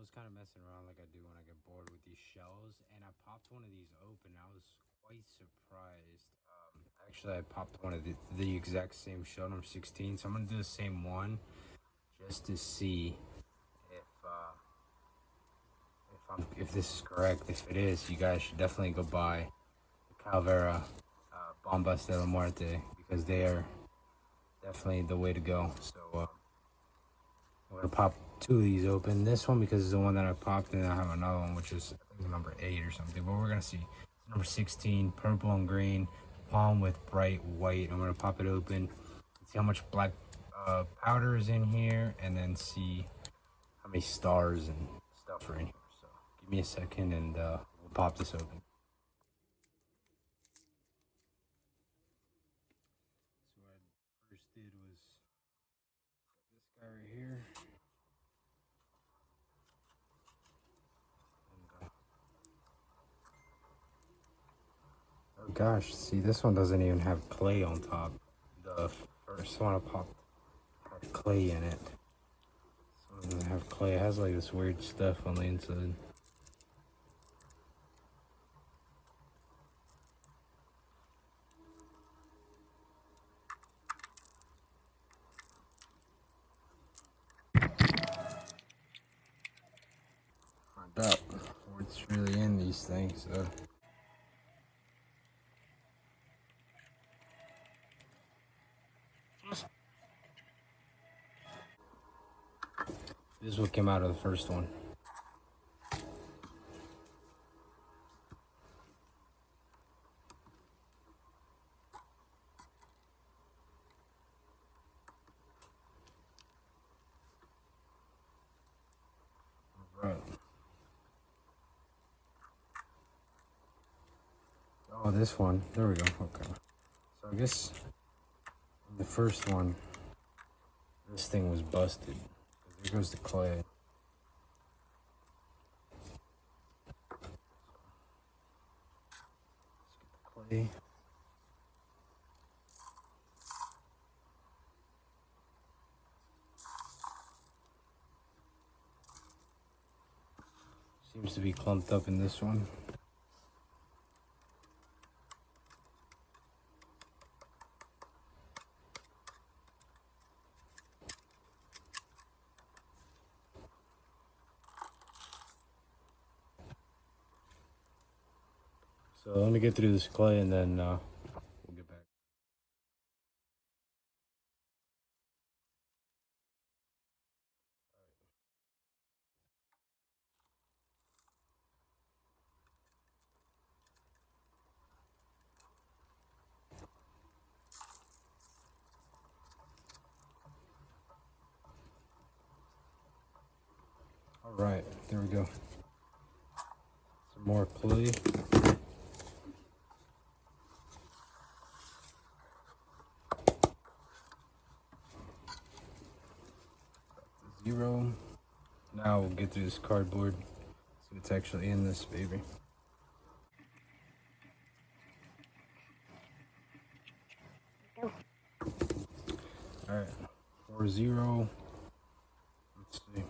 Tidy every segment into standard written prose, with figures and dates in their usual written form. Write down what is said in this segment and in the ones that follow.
was kind of messing around like I do when I get bored with these shells, and I popped one of these open. I was quite surprised. Actually, I popped one of the exact same shell, number 16. So I'm gonna do the same one just to see if this is correct. If it is, you guys should definitely go buy the Calavera Bombas de la Muerte, because they are definitely the way to go. So I'm gonna pop two of these open. This one because it's the one that I popped, and I have another one which is, I think, number 8 or something. But we're gonna see. It's number 16, purple and green, palm with bright white. I'm gonna pop it open, see how much black powder is in here, and then see how many stars and stuff are in here. So give me a second, and we'll pop this open. So what I first did was this guy right here. Oh gosh, see, this one doesn't even have clay on top. The first one I popped had clay in it. This one doesn't have clay. It has like this weird stuff on the inside. Find out what's really in these things. This is what came out of the first one. Right. Oh, this one. There we go. Okay. So I guess in the first one, this thing was busted. There goes the clay. Let's get the clay. Seems to be clumped up in this one. So let me get through this clay, and then we'll get back. All right, there we go. Some more clay. 0. Now we'll get through this cardboard. See what's actually in this baby. Alright, 4-0. Let's see.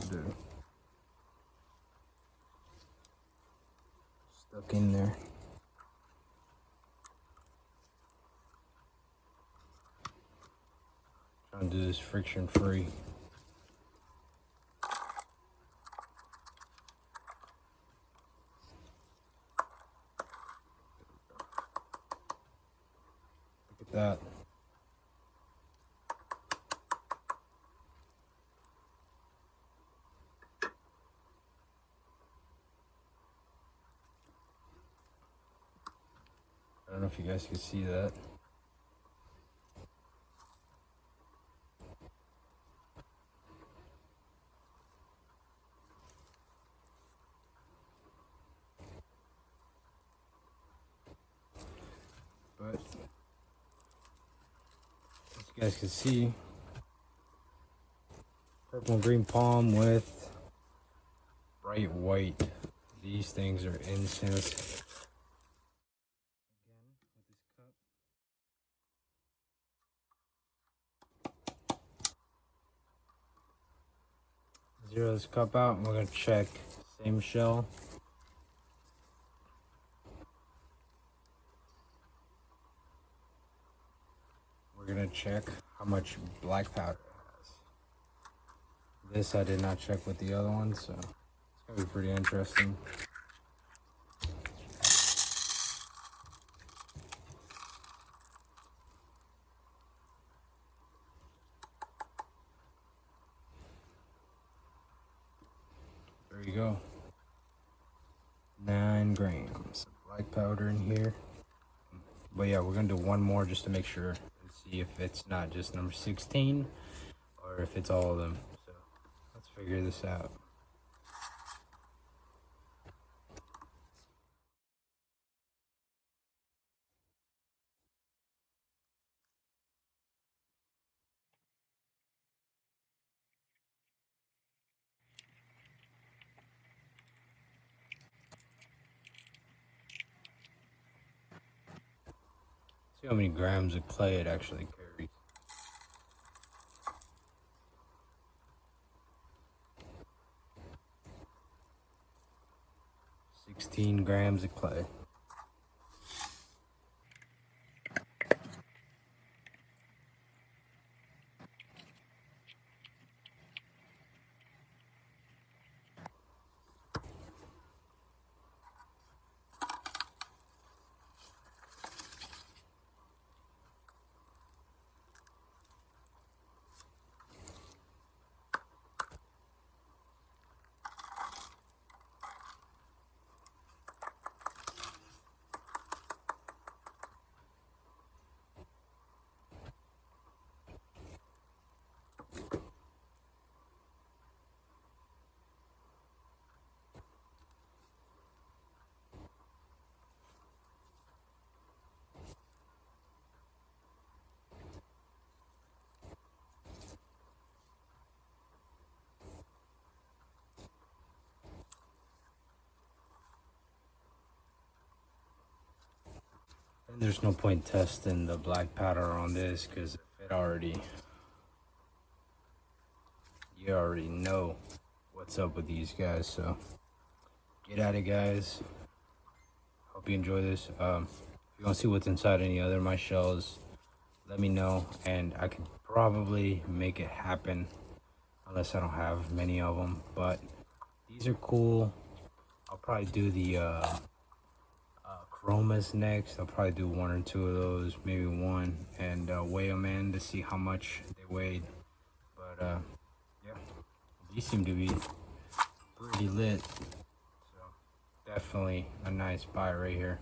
Do. Stuck in there. Trying to do this friction free. Look at that. I don't know if you guys can see that. you guys can see, purple and green palm with bright white. These things are insane. Zero this cup out, and we're gonna check same shell. We're gonna check how much black powder it has. This I did not check with the other one, so it's gonna be pretty interesting. There you go. 9 grams of black powder in here. But yeah, we're gonna do one more just to make sure and see if it's not just number 16 or if it's all of them. So let's figure this out. See how many grams of clay it actually carries. 16 grams of clay. And there's no point testing the black powder on this because you already know what's up with these guys. So get at it, guys. Hope you enjoy this. If you want to see what's inside any other of my shells, let me know, and I could probably make it happen unless I don't have many of them. But these are cool. I'll probably do the chromas next. I'll probably do 1 or 2 of those, maybe 1, and weigh them in to see how much they weighed. But yeah, these seem to be pretty lit, so definitely a nice buy right here.